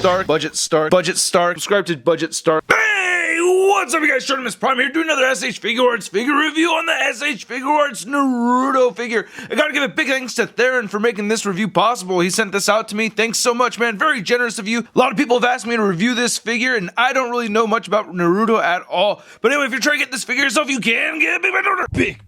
Stark, Budget Stark, Budget Stark, subscribe to Budget Stark. Hey, what's up you guys, Short Prime here, doing another SH Figuarts figure review on the SH Figuarts Naruto figure. I gotta give a big thanks to Theron for making this review possible. He sent this out to me. Thanks so much, man. Very generous of you. A lot of people have asked me to review this figure, and I don't really know much about Naruto at all. But anyway, if you're trying to get this figure yourself, you can get a big bad order. Big.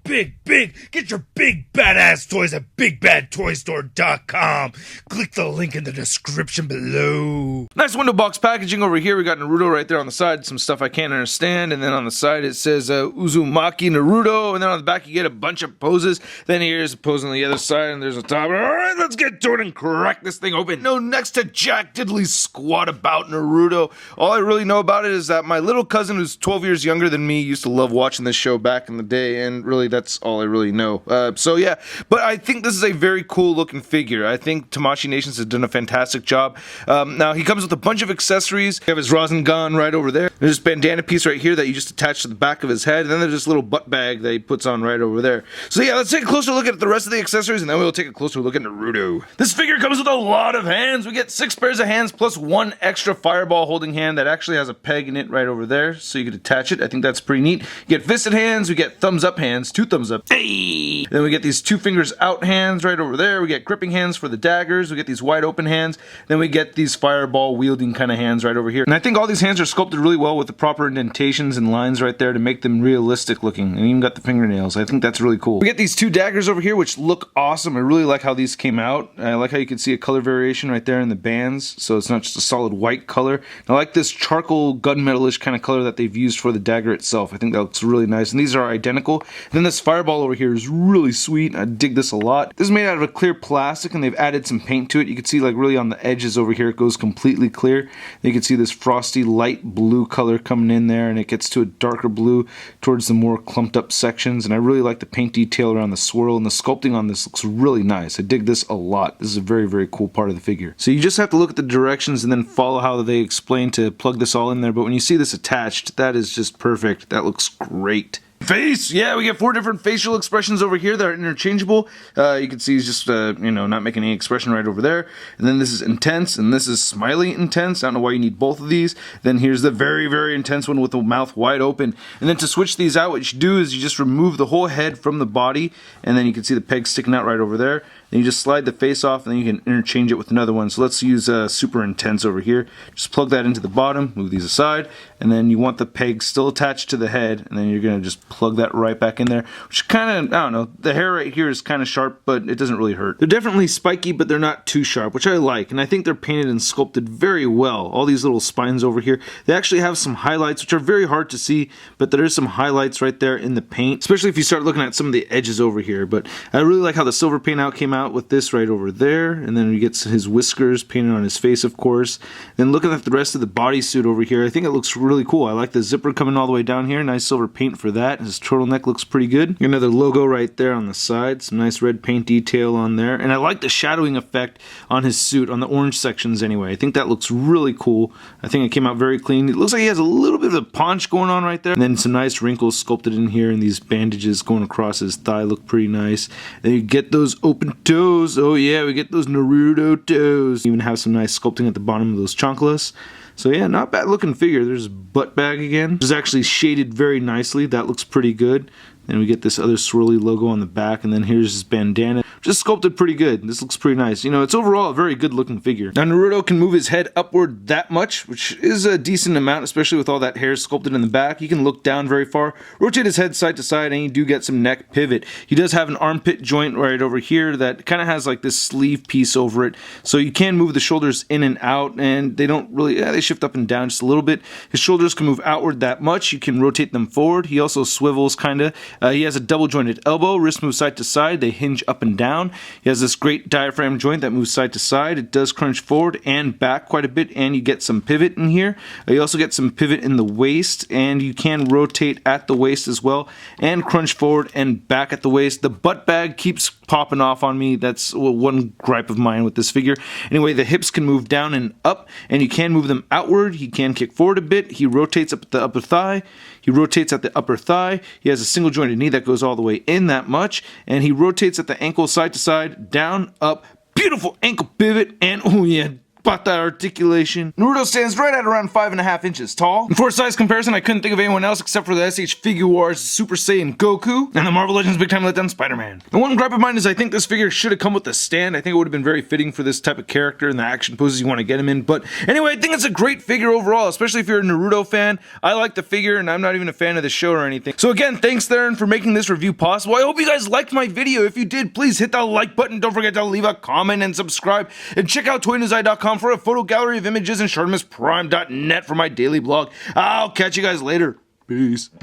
Get your big badass toys at BigBadToyStore.com. Click the link in the description below. Nice window box packaging over here. We got Naruto right there on the side. Some stuff I can't understand. And then on the side it says Uzumaki Naruto. And then on the back you get a bunch of poses. Then here's a pose on the other side. And there's a top. Alright, let's get to it and crack this thing open. No next to Jack Diddley squat about Naruto. All I really know about it is that my little cousin, who's 12 years younger than me, used to love watching this show back in the day. And really, that's all I really know. So yeah, but I think this is a very cool looking figure. I think Tamashii Nations has done a fantastic job. Now he comes with a bunch of accessories. You have his Rasengan right over there. There's this bandana piece right here that you just attach to the back of his head, and then there's this little butt bag that he puts on right over there. So yeah, let's take a closer look at the rest of the accessories, and then we'll take a closer look at Naruto. This figure comes with a lot of hands. We get 6 pairs of hands plus 1 extra fireball holding hand that actually has a peg in it right over there, so you can attach it. I think that's pretty neat. You get fisted hands, we get thumbs up hands, 2 thumbs up. Hey! Then we get these 2 fingers out hands right over there. We get gripping hands for the daggers. We get these wide open hands. Then we get these fireball wielding kind of hands right over here. And I think all these hands are sculpted really well with the proper indentations and lines right there to make them realistic looking. And even got the fingernails. I think that's really cool. We get these 2 daggers over here which look awesome. I really like how these came out. I like how you can see a color variation right there in the bands. So it's not just a solid white color. And I like this charcoal gunmetalish kind of color that they've used for the dagger itself. I think that looks really nice. And these are identical. And then this fireball over here is really sweet. I dig this a lot. This is made out of a clear plastic and they've added some paint to it. You can see like really on the edges over here it goes completely clear. You can see this frosty light blue color coming in there, and it gets to a darker blue towards the more clumped up sections, and I really like the paint detail around the swirl, and the sculpting on this looks really nice. I dig this a lot. This is a very cool part of the figure. So you just have to look at the directions and then follow how they explain to plug this all in there, but when you see this attached, that is just perfect. That looks great. Face! Yeah, we get 4 different facial expressions over here that are interchangeable. You can see he's just, not making any expression right over there. And then this is intense, and this is smiley intense. I don't know why you need both of these. Then here's the very intense one with the mouth wide open. And then to switch these out, what you do is you just remove the whole head from the body, and then you can see the peg sticking out right over there. Then you just slide the face off, and then you can interchange it with another one. So let's use super intense over here. Just plug that into the bottom, move these aside, and then you want the peg still attached to the head, and then you're going to just plug that right back in there, which kind of, I don't know, the hair right here is kind of sharp, but it doesn't really hurt. They're definitely spiky, but they're not too sharp, which I like, and I think they're painted and sculpted very well. All these little spines over here, they actually have some highlights, which are very hard to see, but there is some highlights right there in the paint, especially if you start looking at some of the edges over here. But I really like how the silver paint out came out with this right over there, and then he gets his whiskers painted on his face, of course. Then looking at the rest of the bodysuit over here, I think it looks really cool. I like the zipper coming all the way down here, nice silver paint for that. His turtleneck looks pretty good. Another logo right there on the side, some nice red paint detail on there, and I like the shadowing effect on his suit, on the orange sections anyway. I think that looks really cool. I think it came out very clean. It looks like he has a little bit of a paunch going on right there, and then some nice wrinkles sculpted in here, and these bandages going across his thigh look pretty nice. Then you get those open toes. Oh yeah, we get those Naruto toes. Even have some nice sculpting at the bottom of those chanclas. So yeah, not bad looking figure. There's a butt bag again. It's actually shaded very nicely. That looks pretty good. Then we get this other swirly logo on the back, and then here's his bandana. Just sculpted pretty good. This looks pretty nice. You know, it's overall a very good looking figure. Now Naruto can move his head upward that much, which is a decent amount, especially with all that hair sculpted in the back. He can look down very far, rotate his head side to side, and you do get some neck pivot. He does have an armpit joint right over here that kind of has like this sleeve piece over it, so you can move the shoulders in and out, and they don't really, they shift up and down just a little bit. His shoulders can move outward that much. You can rotate them forward. He also swivels kind of. He has a double jointed elbow, wrist moves side to side, they hinge up and down. He has this great diaphragm joint that moves side to side. It does crunch forward and back quite a bit, and you get some pivot in here. You also get some pivot in the waist, and you can rotate at the waist as well, and crunch forward and back at the waist. The butt bag keeps popping off on me. That's one gripe of mine with this figure. Anyway, the hips can move down and up, and you can move them outward. He can kick forward a bit. He rotates up the upper thigh. He rotates at the upper thigh. He has a single jointed knee that goes all the way in that much, and he rotates at the ankle side to side, down, up. Beautiful ankle pivot, and oh yeah, spot that articulation. Naruto stands right at around 5.5 inches tall. And for a size comparison, I couldn't think of anyone else except for the SH Figuarts Super Saiyan Goku and the Marvel Legends Big Time Letdown Spider-Man. And one gripe of mine is I think this figure should have come with a stand. I think it would have been very fitting for this type of character and the action poses you want to get him in. But anyway, I think it's a great figure overall, especially if you're a Naruto fan. I like the figure and I'm not even a fan of the show or anything. So again, thanks Theron for making this review possible. I hope you guys liked my video. If you did, please hit that like button. Don't forget to leave a comment and subscribe. And check out toynewseye.com for a photo gallery of images and shartimusprime.net for my daily blog. I'll catch you guys later. Peace. The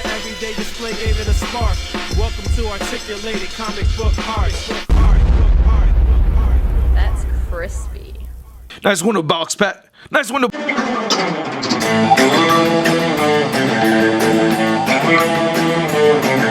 everyday display gave it a spark. Welcome to articulated comic book art. That's crispy. Nice window box, Pat. Nice window. Thank you.